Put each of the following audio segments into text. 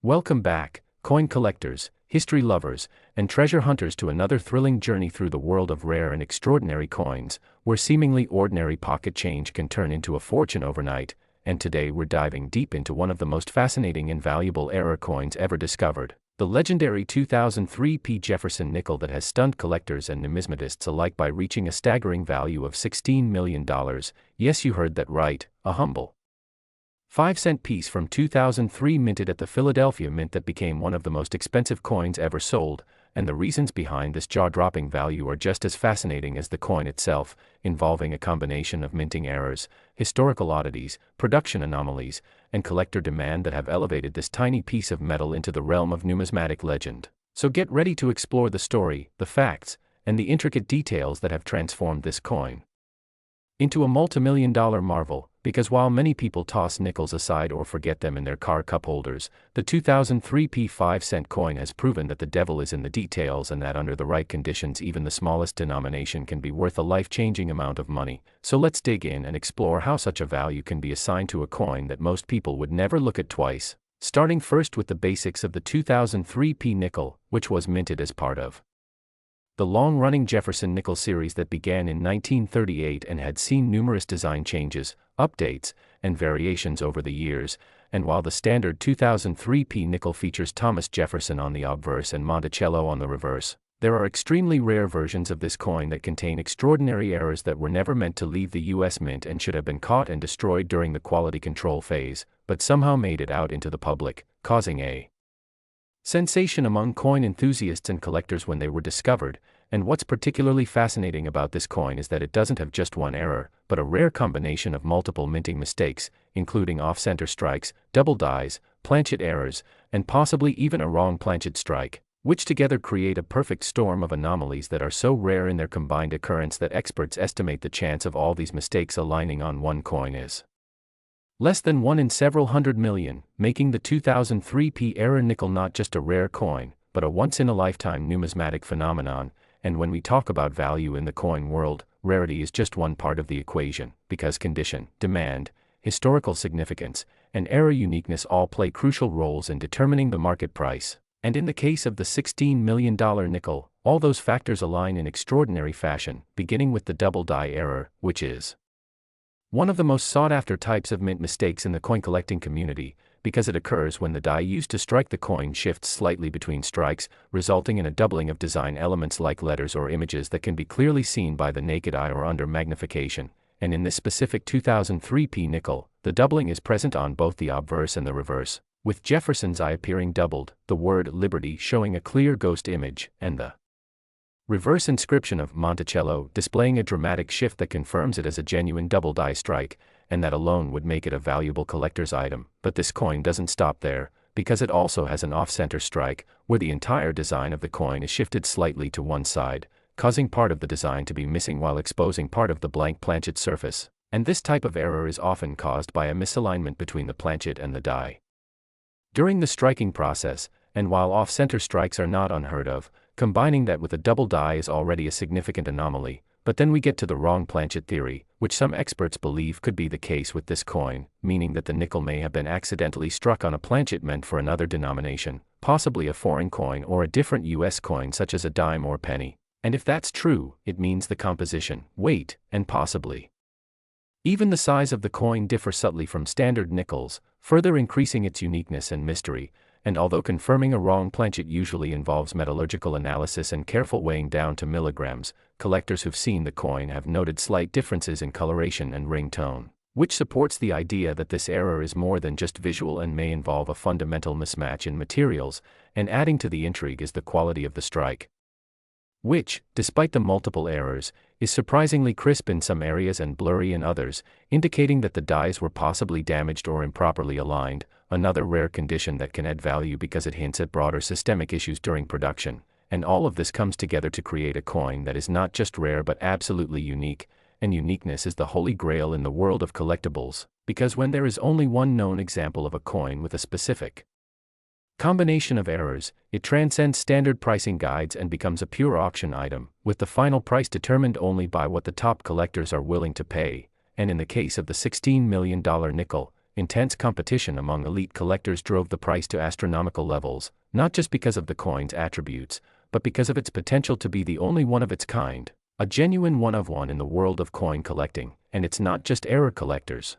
Welcome back, coin collectors, history lovers, and treasure hunters to another thrilling journey through the world of rare and extraordinary coins, where seemingly ordinary pocket change can turn into a fortune overnight. And today we're diving deep into one of the most fascinating and valuable error coins ever discovered, the legendary 2003 Jefferson nickel that has stunned collectors and numismatists alike by reaching a staggering value of $16 million. Yes, you heard that right, a humble 5-cent piece from 2003 minted at the Philadelphia Mint that became one of the most expensive coins ever sold, and the reasons behind this jaw-dropping value are just as fascinating as the coin itself, involving a combination of minting errors, historical oddities, production anomalies, and collector demand that have elevated this tiny piece of metal into the realm of numismatic legend. So get ready to explore the story, the facts, and the intricate details that have transformed this coin into a multi-million-dollar marvel, because while many people toss nickels aside or forget them in their car cup holders, the 2003 5-cent coin has proven that the devil is in the details and that under the right conditions even the smallest denomination can be worth a life-changing amount of money. So let's dig in and explore how such a value can be assigned to a coin that most people would never look at twice, starting first with the basics of the 2003 nickel, which was minted as part of the long-running Jefferson nickel series that began in 1938 and had seen numerous design changes, updates, and variations over the years. And while the standard 2003 nickel features Thomas Jefferson on the obverse and Monticello on the reverse, there are extremely rare versions of this coin that contain extraordinary errors that were never meant to leave the U.S. Mint and should have been caught and destroyed during the quality control phase, but somehow made it out into the public, causing a sensation among coin enthusiasts and collectors when they were discovered. And what's particularly fascinating about this coin is that it doesn't have just one error, but a rare combination of multiple minting mistakes, including off-center strikes, double dies, planchet errors, and possibly even a wrong planchet strike, which together create a perfect storm of anomalies that are so rare in their combined occurrence that experts estimate the chance of all these mistakes aligning on one coin is less than 1 in several hundred million, making the 2003 error nickel not just a rare coin, but a once-in-a-lifetime numismatic phenomenon. And when we talk about value in the coin world, rarity is just one part of the equation, because condition, demand, historical significance, and error uniqueness all play crucial roles in determining the market price. And in the case of the $16 million nickel, all those factors align in extraordinary fashion, beginning with the double die error, which is one of the most sought-after types of mint mistakes in the coin collecting community, because it occurs when the die used to strike the coin shifts slightly between strikes, resulting in a doubling of design elements like letters or images that can be clearly seen by the naked eye or under magnification. And in this specific 2003 nickel, the doubling is present on both the obverse and the reverse, with Jefferson's eye appearing doubled, the word Liberty showing a clear ghost image, and the reverse inscription of Monticello displaying a dramatic shift that confirms it as a genuine double die strike, and that alone would make it a valuable collector's item. But this coin doesn't stop there, because it also has an off-center strike, where the entire design of the coin is shifted slightly to one side, causing part of the design to be missing while exposing part of the blank planchet surface. And this type of error is often caused by a misalignment between the planchet and the die during the striking process, and while off-center strikes are not unheard of, combining that with a double die is already a significant anomaly. But then we get to the wrong planchet theory, which some experts believe could be the case with this coin, meaning that the nickel may have been accidentally struck on a planchet meant for another denomination, possibly a foreign coin or a different U.S. coin such as a dime or penny. And if that's true, it means the composition, weight, and possibly even the size of the coin differ subtly from standard nickels, further increasing its uniqueness and mystery. And although confirming a wrong planchet usually involves metallurgical analysis and careful weighing down to milligrams, collectors who've seen the coin have noted slight differences in coloration and ring tone, which supports the idea that this error is more than just visual and may involve a fundamental mismatch in materials. And adding to the intrigue is the quality of the strike, which, despite the multiple errors, is surprisingly crisp in some areas and blurry in others, indicating that the dies were possibly damaged or improperly aligned, another rare condition that can add value because it hints at broader systemic issues during production. And all of this comes together to create a coin that is not just rare but absolutely unique, and uniqueness is the holy grail in the world of collectibles, because when there is only one known example of a coin with a specific combination of errors, it transcends standard pricing guides and becomes a pure auction item, with the final price determined only by what the top collectors are willing to pay. And in the case of the $16 million nickel, intense competition among elite collectors drove the price to astronomical levels, not just because of the coin's attributes, but because of its potential to be the only one of its kind, a genuine one-of-one in the world of coin collecting. And it's not just error collectors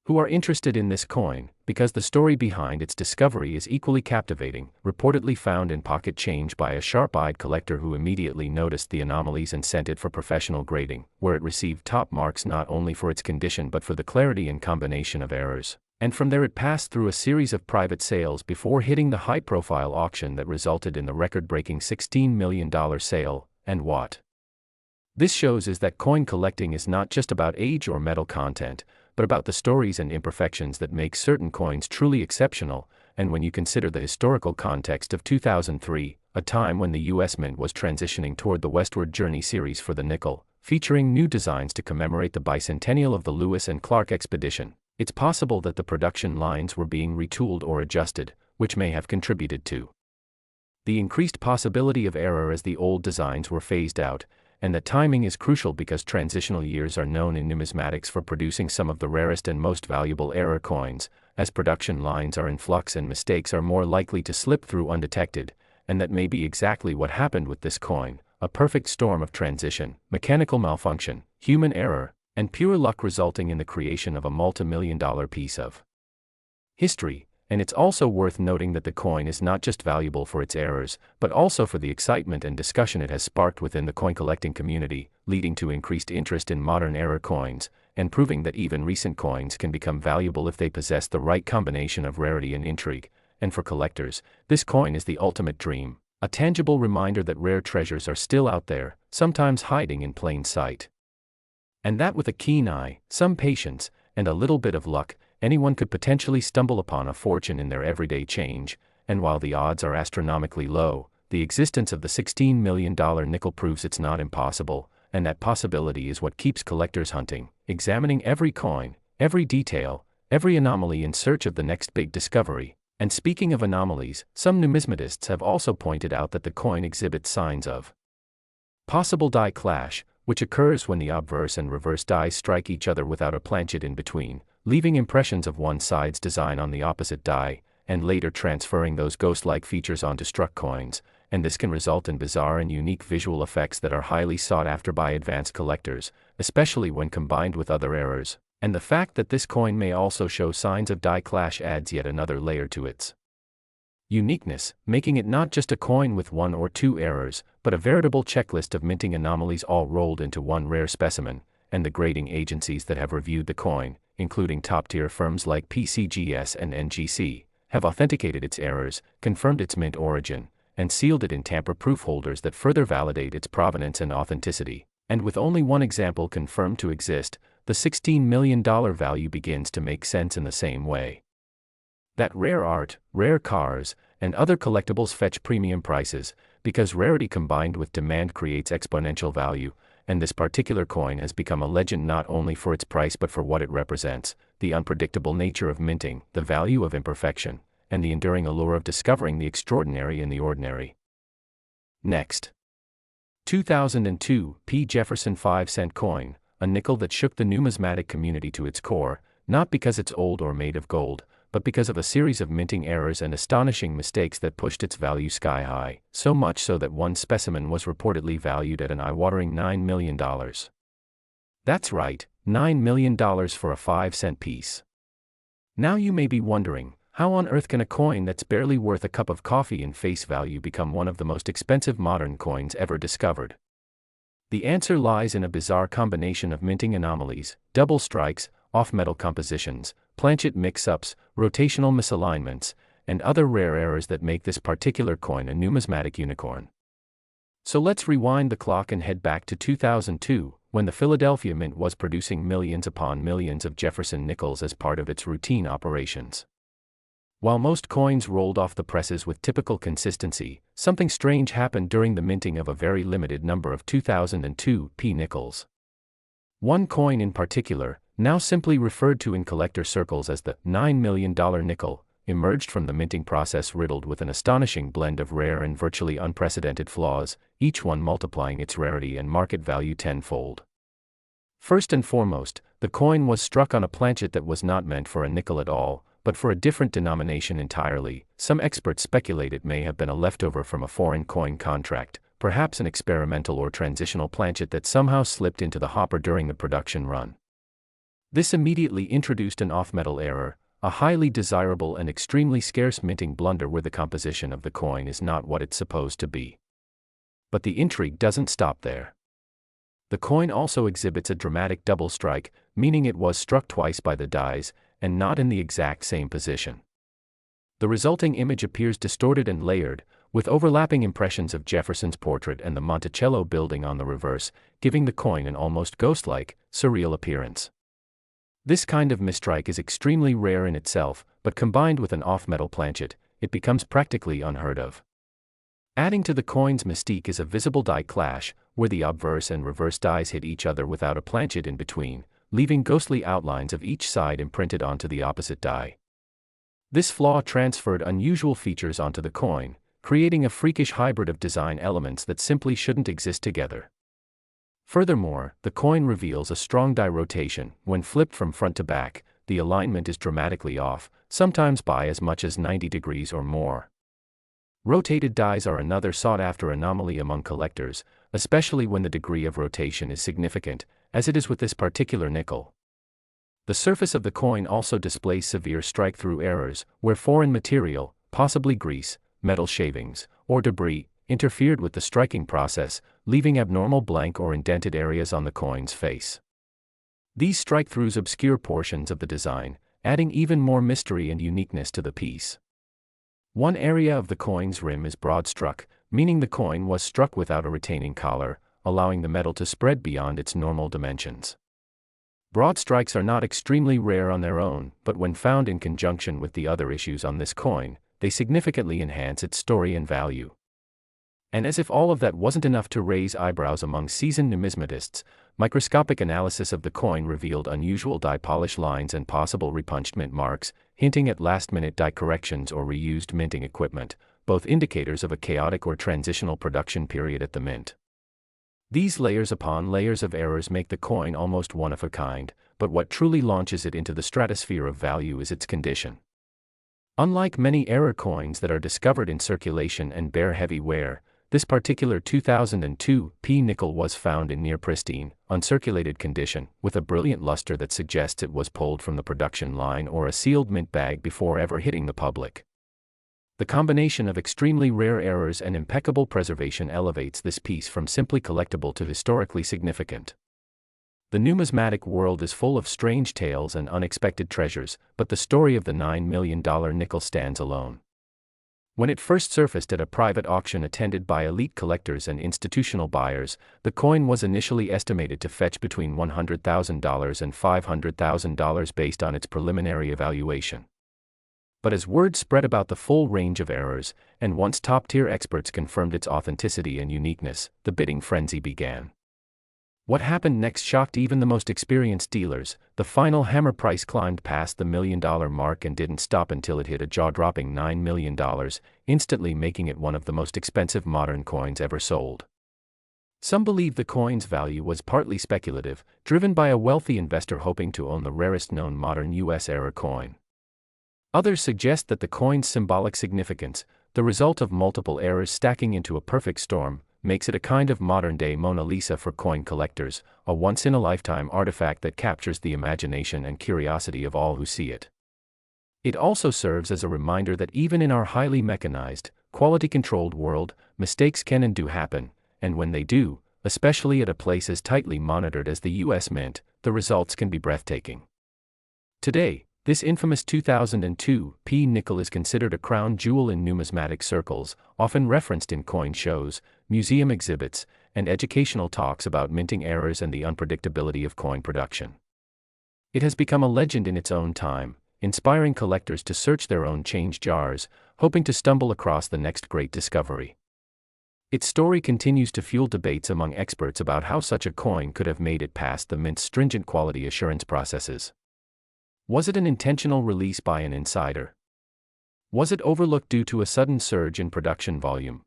who are interested in this coin, because the story behind its discovery is equally captivating, reportedly found in pocket change by a sharp-eyed collector who immediately noticed the anomalies and sent it for professional grading, where it received top marks not only for its condition but for the clarity and combination of errors. And from there it passed through a series of private sales before hitting the high-profile auction that resulted in the record-breaking $16 million sale. And what this shows is that coin collecting is not just about age or metal content, but about the stories and imperfections that make certain coins truly exceptional. And when you consider the historical context of 2003, a time when the US Mint was transitioning toward the Westward Journey series for the nickel, featuring new designs to commemorate the bicentennial of the Lewis and Clark expedition, it's possible that the production lines were being retooled or adjusted, which may have contributed to the increased possibility of error as the old designs were phased out. And that timing is crucial because transitional years are known in numismatics for producing some of the rarest and most valuable error coins, as production lines are in flux and mistakes are more likely to slip through undetected. And that may be exactly what happened with this coin, a perfect storm of transition, mechanical malfunction, human error, and pure luck resulting in the creation of a multi-million-dollar piece of history. And it's also worth noting that the coin is not just valuable for its errors, but also for the excitement and discussion it has sparked within the coin collecting community, leading to increased interest in modern error coins, and proving that even recent coins can become valuable if they possess the right combination of rarity and intrigue. And for collectors, this coin is the ultimate dream, a tangible reminder that rare treasures are still out there, sometimes hiding in plain sight. And that with a keen eye, some patience, and a little bit of luck, anyone could potentially stumble upon a fortune in their everyday change. And while the odds are astronomically low, the existence of the $16 million nickel proves it's not impossible, and that possibility is what keeps collectors hunting, examining every coin, every detail, every anomaly in search of the next big discovery. And speaking of anomalies, some numismatists have also pointed out that the coin exhibits signs of possible die clash, which occurs when the obverse and reverse dies strike each other without a planchet in between, leaving impressions of one side's design on the opposite die, and later transferring those ghost-like features onto struck coins. And this can result in bizarre and unique visual effects that are highly sought after by advanced collectors, especially when combined with other errors. And the fact that this coin may also show signs of die clash adds yet another layer to its uniqueness, making it not just a coin with one or two errors, but a veritable checklist of minting anomalies all rolled into one rare specimen. And the grading agencies that have reviewed the coin, including top-tier firms like PCGS and NGC, have authenticated its errors, confirmed its mint origin, and sealed it in tamper-proof holders that further validate its provenance and authenticity. And with only one example confirmed to exist, the $16 million value begins to make sense in the same way that rare art, rare cars, and other collectibles fetch premium prices, because rarity combined with demand creates exponential value. And this particular coin has become a legend not only for its price but for what it represents, the unpredictable nature of minting, the value of imperfection, and the enduring allure of discovering the extraordinary in the ordinary. Next. 2002 P. Jefferson 5-cent coin, a nickel that shook the numismatic community to its core, not because it's old or made of gold, but because of a series of minting errors and astonishing mistakes that pushed its value sky high, so much so that one specimen was reportedly valued at an eye-watering $9 million. That's right, $9 million for a 5-cent piece. Now you may be wondering, how on earth can a coin that's barely worth a cup of coffee in face value become one of the most expensive modern coins ever discovered? The answer lies in a bizarre combination of minting anomalies, double strikes, off-metal compositions, planchet mix-ups, rotational misalignments, and other rare errors that make this particular coin a numismatic unicorn. So let's rewind the clock and head back to 2002, when the Philadelphia Mint was producing millions upon millions of Jefferson nickels as part of its routine operations. While most coins rolled off the presses with typical consistency, something strange happened during the minting of a very limited number of 2002 P nickels. One coin in particular, now simply referred to in collector circles as the $9 million nickel, emerged from the minting process riddled with an astonishing blend of rare and virtually unprecedented flaws, each one multiplying its rarity and market value tenfold. First and foremost, the coin was struck on a planchet that was not meant for a nickel at all, but for a different denomination entirely. Some experts speculate it may have been a leftover from a foreign coin contract, perhaps an experimental or transitional planchet that somehow slipped into the hopper during the production run. This immediately introduced an off-metal error, a highly desirable and extremely scarce minting blunder where the composition of the coin is not what it's supposed to be. But the intrigue doesn't stop there. The coin also exhibits a dramatic double strike, meaning it was struck twice by the dies, and not in the exact same position. The resulting image appears distorted and layered, with overlapping impressions of Jefferson's portrait and the Monticello building on the reverse, giving the coin an almost ghost-like, surreal appearance. This kind of mistrike is extremely rare in itself, but combined with an off-metal planchet, it becomes practically unheard of. Adding to the coin's mystique is a visible die clash, where the obverse and reverse dies hit each other without a planchet in between, leaving ghostly outlines of each side imprinted onto the opposite die. This flaw transferred unusual features onto the coin, creating a freakish hybrid of design elements that simply shouldn't exist together. Furthermore, the coin reveals a strong die rotation. When flipped from front to back, the alignment is dramatically off, sometimes by as much as 90 degrees or more. Rotated dies are another sought-after anomaly among collectors, especially when the degree of rotation is significant, as it is with this particular nickel. The surface of the coin also displays severe strike-through errors, where foreign material, possibly grease, metal shavings, or debris, interfered with the striking process, leaving abnormal blank or indented areas on the coin's face. These strike-throughs obscure portions of the design, adding even more mystery and uniqueness to the piece. One area of the coin's rim is broad-struck, meaning the coin was struck without a retaining collar, allowing the metal to spread beyond its normal dimensions. Broad strikes are not extremely rare on their own, but when found in conjunction with the other issues on this coin, they significantly enhance its story and value. And as if all of that wasn't enough to raise eyebrows among seasoned numismatists, microscopic analysis of the coin revealed unusual die polish lines and possible repunched mint marks, hinting at last-minute die corrections or reused minting equipment, both indicators of a chaotic or transitional production period at the mint. These layers upon layers of errors make the coin almost one of a kind, but what truly launches it into the stratosphere of value is its condition. Unlike many error coins that are discovered in circulation and bear heavy wear, this particular 2002 P nickel was found in near pristine, uncirculated condition, with a brilliant luster that suggests it was pulled from the production line or a sealed mint bag before ever hitting the public. The combination of extremely rare errors and impeccable preservation elevates this piece from simply collectible to historically significant. The numismatic world is full of strange tales and unexpected treasures, but the story of the $9 million nickel stands alone. When it first surfaced at a private auction attended by elite collectors and institutional buyers, the coin was initially estimated to fetch between $100,000 and $500,000 based on its preliminary evaluation. But as word spread about the full range of errors, and once top-tier experts confirmed its authenticity and uniqueness, the bidding frenzy began. What happened next shocked even the most experienced dealers. The final hammer price climbed past the $1 million mark and didn't stop until it hit a jaw-dropping $9 million, instantly making it one of the most expensive modern coins ever sold. Some believe the coin's value was partly speculative, driven by a wealthy investor hoping to own the rarest known modern U.S. error coin. Others suggest that the coin's symbolic significance, the result of multiple errors stacking into a perfect storm, makes it a kind of modern-day Mona Lisa for coin collectors, a once-in-a-lifetime artifact that captures the imagination and curiosity of all who see it. It also serves as a reminder that even in our highly mechanized, quality-controlled world, mistakes can and do happen, and when they do, especially at a place as tightly monitored as the U.S. Mint, the results can be breathtaking. Today, this infamous 2002 P nickel is considered a crown jewel in numismatic circles, often referenced in coin shows, museum exhibits, and educational talks about minting errors and the unpredictability of coin production. It has become a legend in its own time, inspiring collectors to search their own change jars, hoping to stumble across the next great discovery. Its story continues to fuel debates among experts about how such a coin could have made it past the mint's stringent quality assurance processes. Was it an intentional release by an insider? Was it overlooked due to a sudden surge in production volume?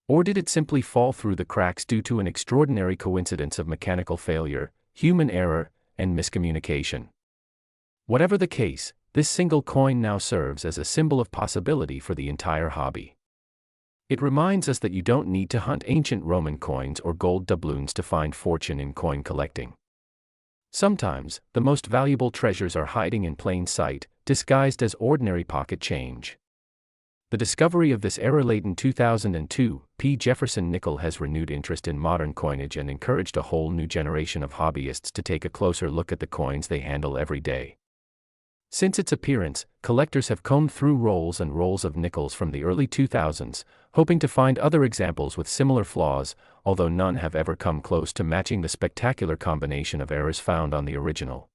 Or did it simply fall through the cracks due to an extraordinary coincidence of mechanical failure, human error, and miscommunication. Whatever the case, this single coin now serves as a symbol of possibility for the entire hobby. It reminds us that you don't need to hunt ancient Roman coins or gold doubloons to find fortune in coin collecting. Sometimes, the most valuable treasures are hiding in plain sight, disguised as ordinary pocket change. The discovery of this era-laden 2002 Jefferson nickel has renewed interest in modern coinage and encouraged a whole new generation of hobbyists to take a closer look at the coins they handle every day. Since its appearance, collectors have combed through rolls and rolls of nickels from the early 2000s, hoping to find other examples with similar flaws, although none have ever come close to matching the spectacular combination of errors found on the original.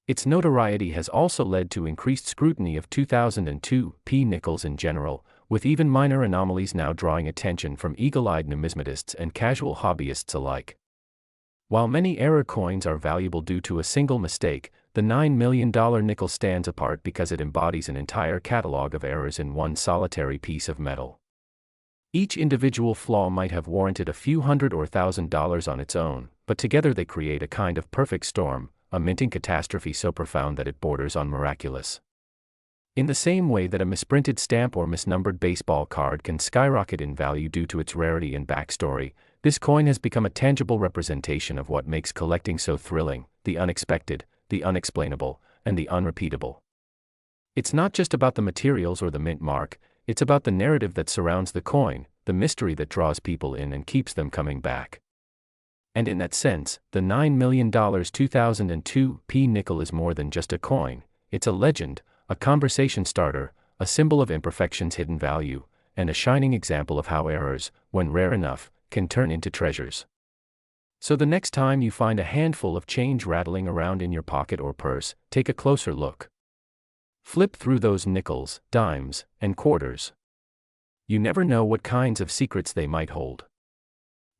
Its notoriety has also led to increased scrutiny of 2002 nickels in general, with even minor anomalies now drawing attention from eagle-eyed numismatists and casual hobbyists alike. While many error coins are valuable due to a single mistake, the $9 million nickel stands apart because it embodies an entire catalog of errors in one solitary piece of metal. Each individual flaw might have warranted a few $100 or $1,000 on its own, but together they create a kind of perfect storm, a minting catastrophe so profound that it borders on miraculous. In the same way that a misprinted stamp or misnumbered baseball card can skyrocket in value due to its rarity and backstory, this coin has become a tangible representation of what makes collecting so thrilling: the unexpected, the unexplainable, and the unrepeatable. It's not just about the materials or the mint mark, it's about the narrative that surrounds the coin, the mystery that draws people in and keeps them coming back. And in that sense, the $9 million 2002 nickel is more than just a coin, it's a legend, a conversation starter, a symbol of imperfection's hidden value, and a shining example of how errors, when rare enough, can turn into treasures. So the next time you find a handful of change rattling around in your pocket or purse, take a closer look. Flip through those nickels, dimes, and quarters. You never know what kinds of secrets they might hold.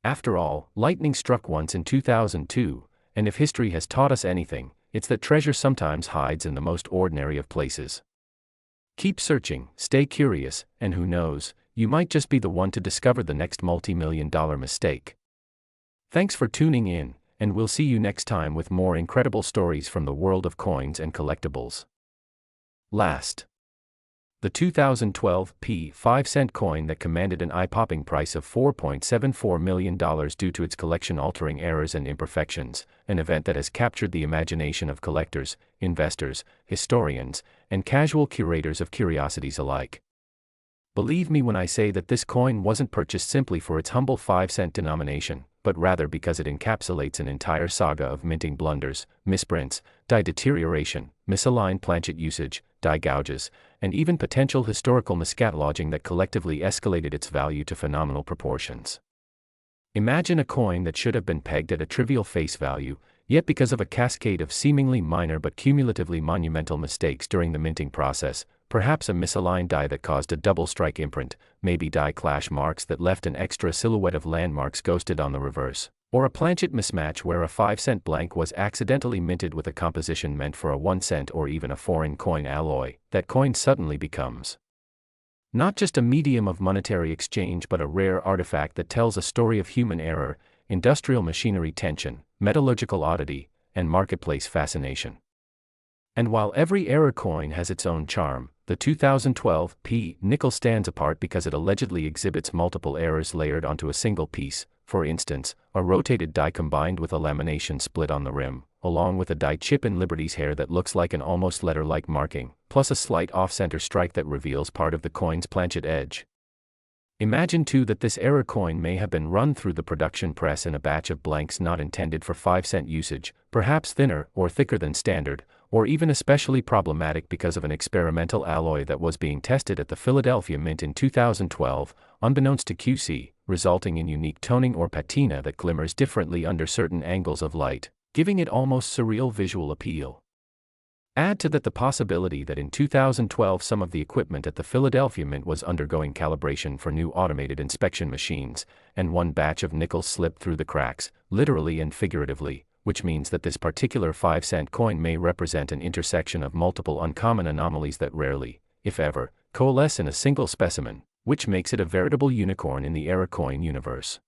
After all, lightning struck once in 2002, and if history has taught us anything, it's that treasure sometimes hides in the most ordinary of places. Keep searching, stay curious, and who knows, you might just be the one to discover the next multi-million-dollar mistake. Thanks for tuning in, and we'll see you next time with more incredible stories from the world of coins and collectibles. Last. The 2012 5-cent coin that commanded an eye-popping price of $4.74 million due to its collection-altering errors and imperfections, an event that has captured the imagination of collectors, investors, historians, and casual curators of curiosities alike. Believe me when I say that this coin wasn't purchased simply for its humble 5-cent denomination, but rather because it encapsulates an entire saga of minting blunders, misprints, die deterioration, misaligned planchet usage, die gouges, and even potential historical miscataloguing that collectively escalated its value to phenomenal proportions. Imagine a coin that should have been pegged at a trivial face value, yet because of a cascade of seemingly minor but cumulatively monumental mistakes during the minting process, perhaps a misaligned die that caused a double strike imprint, maybe die clash marks that left an extra silhouette of landmarks ghosted on the reverse, or a planchet mismatch where a 5-cent blank was accidentally minted with a composition meant for a 1-cent or even a foreign coin alloy. That coin suddenly becomes not just a medium of monetary exchange but a rare artifact that tells a story of human error, industrial machinery tension, metallurgical oddity, and marketplace fascination. And while every error coin has its own charm, the 2012 nickel stands apart because it allegedly exhibits multiple errors layered onto a single piece. For instance, a rotated die combined with a lamination split on the rim, along with a die chip in Liberty's hair that looks like an almost letter-like marking, plus a slight off-center strike that reveals part of the coin's planchet edge. Imagine too that this error coin may have been run through the production press in a batch of blanks not intended for 5-cent usage, perhaps thinner or thicker than standard, or even especially problematic because of an experimental alloy that was being tested at the Philadelphia Mint in 2012, unbeknownst to QC, resulting in unique toning or patina that glimmers differently under certain angles of light, giving it almost surreal visual appeal. Add to that the possibility that in 2012 some of the equipment at the Philadelphia Mint was undergoing calibration for new automated inspection machines, and one batch of nickels slipped through the cracks, literally and figuratively, which means that this particular 5-cent coin may represent an intersection of multiple uncommon anomalies that rarely, if ever, coalesce in a single specimen, which makes it a veritable unicorn in the error coin universe.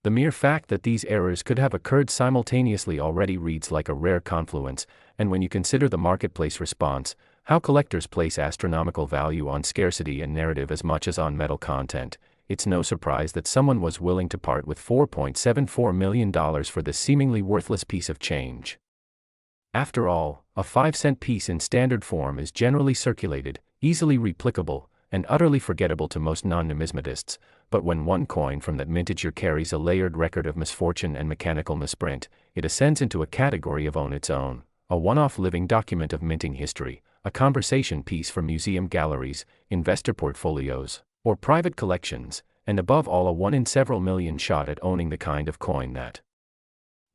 The mere fact that these errors could have occurred simultaneously already reads like a rare confluence, and when you consider the marketplace response, how collectors place astronomical value on scarcity and narrative as much as on metal content, it's no surprise that someone was willing to part with $4.74 million for this seemingly worthless piece of change. After all, a 5-cent piece in standard form is generally circulated, easily replicable, and utterly forgettable to most non-numismatists, but when one coin from that mintage year carries a layered record of misfortune and mechanical misprint, it ascends into a category of its own, a one-off living document of minting history, a conversation piece for museum galleries, investor portfolios, or private collections, and above all a one-in-several-million shot at owning the kind of coin that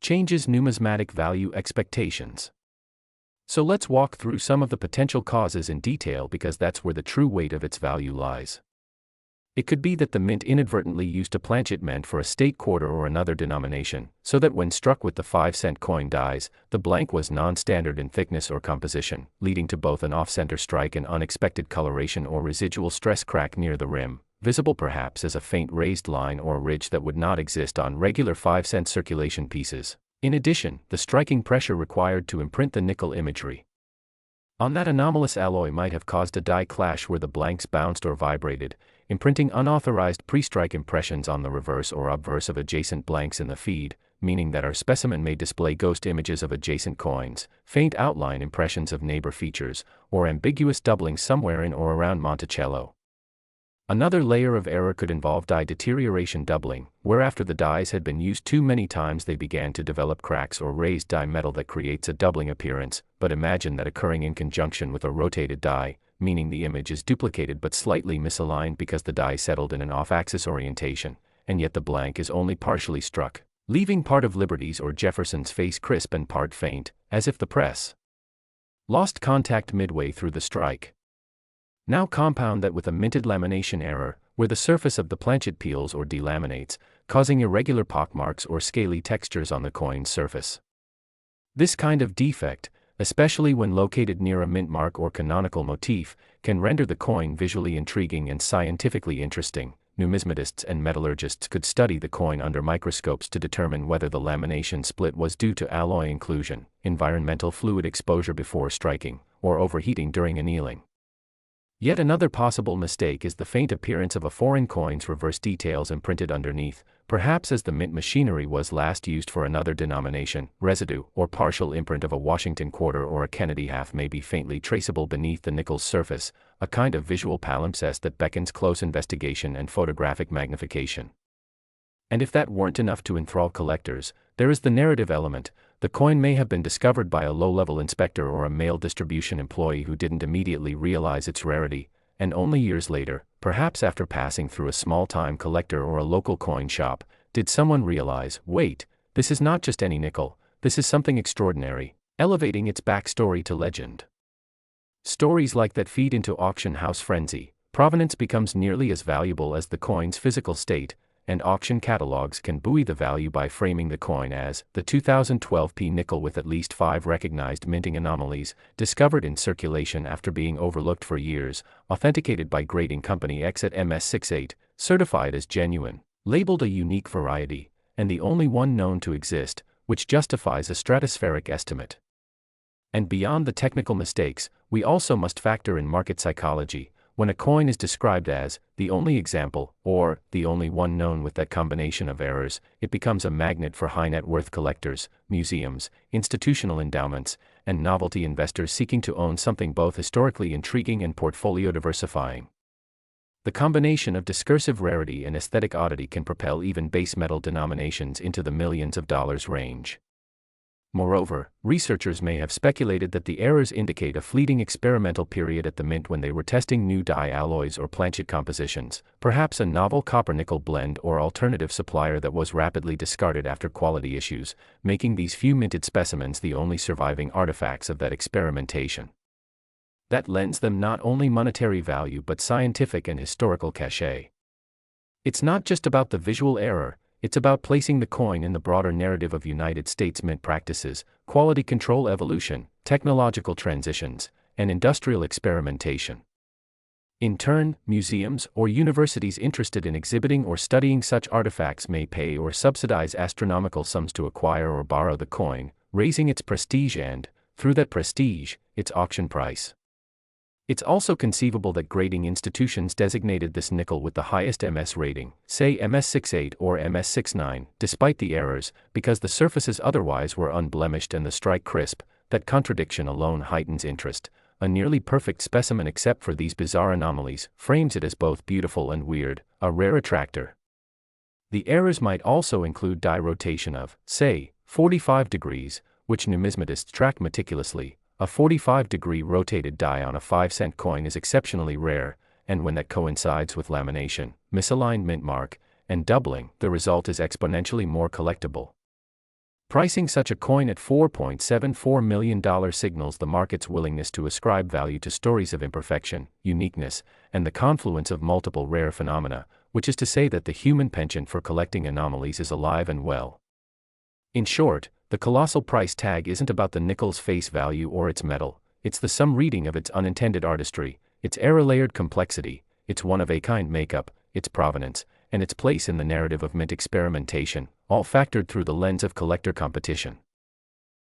changes numismatic value expectations. So let's walk through some of the potential causes in detail because that's where the true weight of its value lies. It could be that the mint inadvertently used a planchet meant for a state quarter or another denomination, so that when struck with the 5-cent coin dies, the blank was non-standard in thickness or composition, leading to both an off-center strike and unexpected coloration or residual stress crack near the rim, visible perhaps as a faint raised line or ridge that would not exist on regular 5-cent circulation pieces. In addition, the striking pressure required to imprint the nickel imagery on that anomalous alloy might have caused a die clash where the blanks bounced or vibrated, imprinting unauthorized pre-strike impressions on the reverse or obverse of adjacent blanks in the feed, meaning that our specimen may display ghost images of adjacent coins, faint outline impressions of neighbor features, or ambiguous doubling somewhere in or around Monticello. Another layer of error could involve die deterioration doubling, where after the dies had been used too many times they began to develop cracks or raised die metal that creates a doubling appearance, but imagine that occurring in conjunction with a rotated die, meaning the image is duplicated but slightly misaligned because the die settled in an off-axis orientation, and yet the blank is only partially struck, leaving part of Liberty's or Jefferson's face crisp and part faint, as if the press lost contact midway through the strike. Now compound that with a minted lamination error, where the surface of the planchet peels or delaminates, causing irregular pockmarks or scaly textures on the coin's surface. This kind of defect, especially when located near a mint mark or canonical motif, can render the coin visually intriguing and scientifically interesting. Numismatists and metallurgists could study the coin under microscopes to determine whether the lamination split was due to alloy inclusion, environmental fluid exposure before striking, or overheating during annealing. Yet another possible mistake is the faint appearance of a foreign coin's reverse details imprinted underneath, perhaps as the mint machinery was last used for another denomination. Residue or partial imprint of a Washington quarter or a Kennedy half may be faintly traceable beneath the nickel's surface, a kind of visual palimpsest that beckons close investigation and photographic magnification. And if that weren't enough to enthrall collectors, there is the narrative element. The coin may have been discovered by a low-level inspector or a mail distribution employee who didn't immediately realize its rarity, and only years later, perhaps after passing through a small-time collector or a local coin shop, did someone realize, wait, this is not just any nickel, this is something extraordinary, elevating its backstory to legend. Stories like that feed into auction house frenzy. Provenance becomes nearly as valuable as the coin's physical state, and auction catalogs can buoy the value by framing the coin as the 2012 P nickel with at least 5 recognized minting anomalies, discovered in circulation after being overlooked for years, authenticated by grading company X at MS68, certified as genuine, labeled a unique variety, and the only one known to exist, which justifies a stratospheric estimate. And beyond the technical mistakes, we also must factor in market psychology. When a coin is described as the only example, or the only one known with that combination of errors, it becomes a magnet for high net worth collectors, museums, institutional endowments, and novelty investors seeking to own something both historically intriguing and portfolio diversifying. The combination of discursive rarity and aesthetic oddity can propel even base metal denominations into the millions of dollars range. Moreover, researchers may have speculated that the errors indicate a fleeting experimental period at the mint when they were testing new die alloys or planchet compositions, perhaps a novel copper-nickel blend or alternative supplier that was rapidly discarded after quality issues, making these few minted specimens the only surviving artifacts of that experimentation. That lends them not only monetary value but scientific and historical cachet. It's not just about the visual error. It's about placing the coin in the broader narrative of United States mint practices, quality control evolution, technological transitions, and industrial experimentation. In turn, museums or universities interested in exhibiting or studying such artifacts may pay or subsidize astronomical sums to acquire or borrow the coin, raising its prestige and, through that prestige, its auction price. It's also conceivable that grading institutions designated this nickel with the highest MS rating, say MS68 or MS69, despite the errors, because the surfaces otherwise were unblemished and the strike crisp. That contradiction alone heightens interest. A nearly perfect specimen except for these bizarre anomalies frames it as both beautiful and weird, a rare attractor. The errors might also include die rotation of, say, 45 degrees, which numismatists track meticulously. A 45-degree rotated die on a 5-cent coin is exceptionally rare, and when that coincides with lamination, misaligned mint mark, and doubling, the result is exponentially more collectible. Pricing such a coin at $4.74 million signals the market's willingness to ascribe value to stories of imperfection, uniqueness, and the confluence of multiple rare phenomena, which is to say that the human penchant for collecting anomalies is alive and well. In short, the colossal price tag isn't about the nickel's face value or its metal, it's the sum reading of its unintended artistry, its error-layered complexity, its one-of-a-kind makeup, its provenance, and its place in the narrative of mint experimentation, all factored through the lens of collector competition.